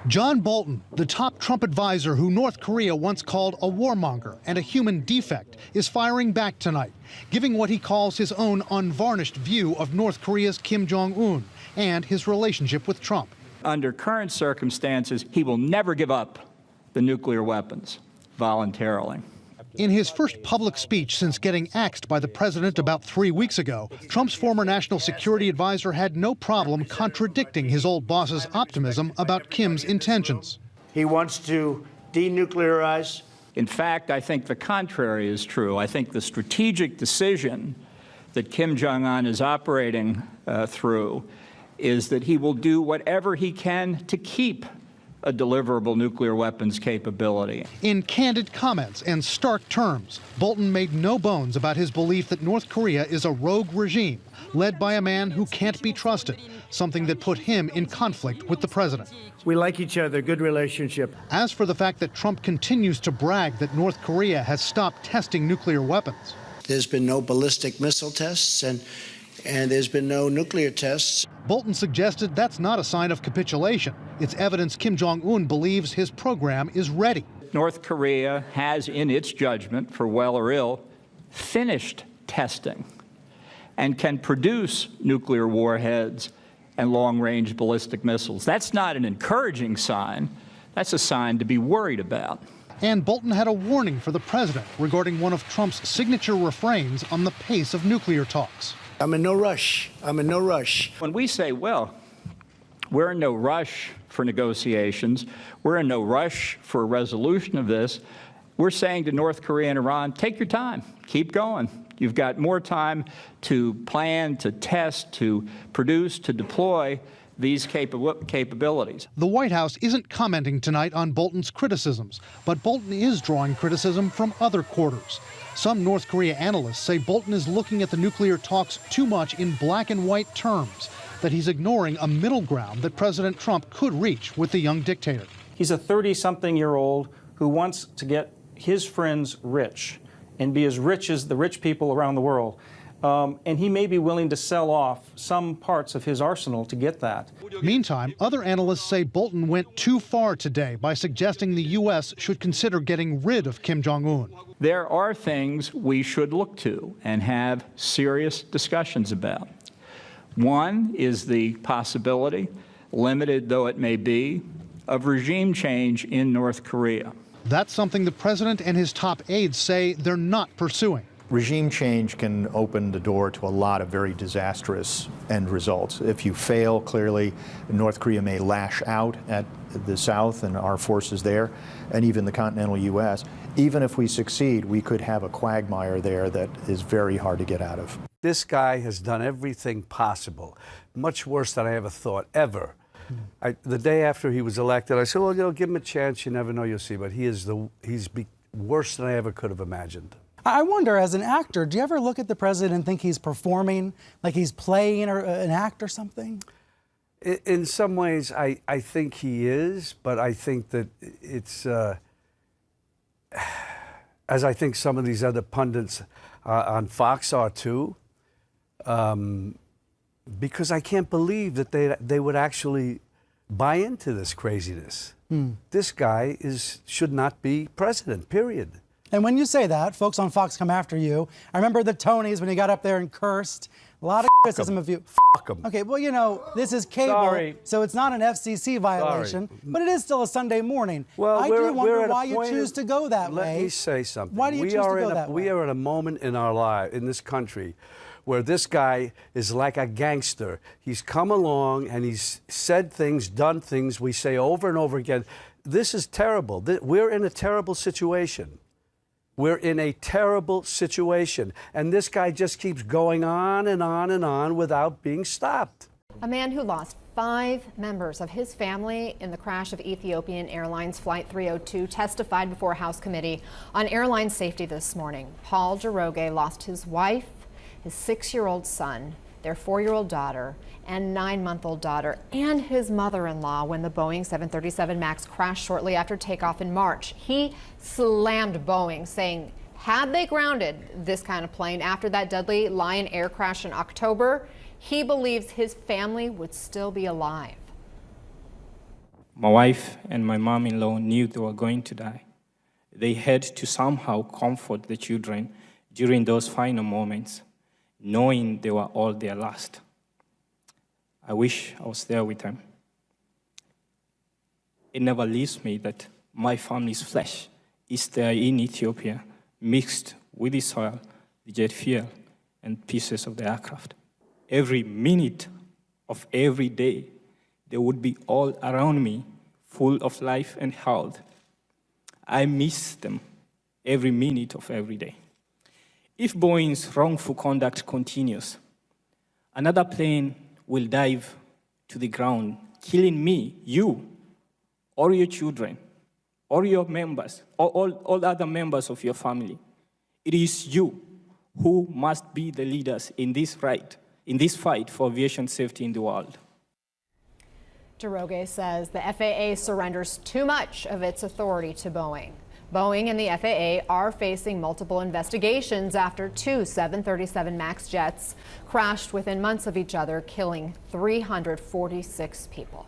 John Bolton, the top Trump advisor who North Korea once called a warmonger and a human defect, is firing back tonight, giving what he calls his own unvarnished view of North Korea's Kim Jong-un and his relationship with Trump. Under current circumstances, he will never give up the nuclear weapons voluntarily. In his first public speech since getting axed by the president about 3 weeks ago, Trump's former national security advisor had no problem contradicting his old boss's optimism about Kim's intentions. He wants to denuclearize. In fact, I think the contrary is true. I think the strategic decision that Kim Jong-un is operating through is that he will do whatever he can to keep a deliverable nuclear weapons capability. In candid comments and stark terms, Bolton made no bones about his belief that North Korea is a rogue regime led by a man who can't be trusted, something that put him in conflict with the president. We like each other, good relationship. As for the fact that Trump continues to brag that North Korea has stopped testing nuclear weapons, there's been no ballistic missile tests and there's been no nuclear tests. Bolton suggested that's not a sign of capitulation. It's evidence Kim Jong-un believes his program is ready. North Korea has, in its judgment, for well or ill, finished testing and can produce nuclear warheads and long-range ballistic missiles. That's not an encouraging sign. That's a sign to be worried about. And Bolton had a warning for the president regarding one of Trump's signature refrains on the pace of nuclear talks. I'm in no rush. I'm in no rush. When we say, well, we're in no rush for negotiations, we're in no rush for a resolution of this, we're saying to North Korea and Iran, take your time, keep going. You've got more time to plan, to test, to produce, to deploy these capabilities. The White House isn't commenting tonight on Bolton's criticisms, but Bolton is drawing criticism from other quarters. Some North Korea analysts say Bolton is looking at the nuclear talks too much in black and white terms, that he's ignoring a middle ground that President Trump could reach with the young dictator. He's a 30-something-year-old who wants to get his friends rich and be as rich as the rich people around the world. And he may be willing to sell off some parts of his arsenal to get that. Meantime, other analysts say Bolton went too far today by suggesting the U.S. should consider getting rid of Kim Jong-un. There are things we should look to and have serious discussions about. One is the possibility, limited though it may be, of regime change in North Korea. That's something the president and his top aides say they're not pursuing. Regime change can open the door to a lot of very disastrous end results. If you fail, clearly, North Korea may lash out at the South and our forces there, and even the continental U.S. Even if we succeed, we could have a quagmire there that is very hard to get out of. This guy has done everything possible, much worse than I ever thought, ever. The day after he was elected, I said, well, give him a chance. You never know, you'll see. But he's worse than I ever could have imagined. I wonder, as an actor, do you ever look at the president and think he's performing, like he's playing an act or something? In some ways, I think he is, but I think that it's, as I think some of these other pundits on Fox are too, because I can't believe that they would actually buy into this craziness. This guy should not be president, period. And when you say that, folks on Fox come after you. I remember the Tonys when you got up there and cursed. A lot of criticism of you. Fuck 'em. Okay, well, you know, this is cable, so it's not an FCC violation, but it is still a Sunday morning. Well, I do wonder why you choose to go that way. Let me say something. Why do you choose to go that way? We are at a moment in our life, in this country, where this guy is like a gangster. He's come along and he's said things, done things we say over and over again. This is terrible. We're in a terrible situation. We're in a terrible situation, and this guy just keeps going on and on and on without being stopped. A man who lost 5 members of his family in the crash of Ethiopian Airlines Flight 302 testified before a House committee on airline safety this morning. Paul Jaroge lost his wife, his 6-year-old son, their 4-year-old daughter, and 9-month-old daughter, and his mother-in-law when the Boeing 737 MAX crashed shortly after takeoff in March. He slammed Boeing, saying had they grounded this kind of plane after that deadly Lion Air crash in October, he believes his family would still be alive. My wife and my mom-in-law knew they were going to die. They had to somehow comfort the children during those final moments, knowing they were all their last. I wish I was there with them. It never leaves me that my family's flesh is there in Ethiopia, mixed with the soil, the jet fuel, and pieces of the aircraft. Every minute of every day, they would be all around me, full of life and health. I miss them every minute of every day. If Boeing's wrongful conduct continues, another plane will dive to the ground, killing me, you, or your children, or your members, or all other members of your family. It is you who must be the leaders in this fight for aviation safety in the world. Doroge says the FAA surrenders too much of its authority to Boeing. Boeing and the FAA are facing multiple investigations after two 737 MAX jets crashed within months of each other, killing 346 people.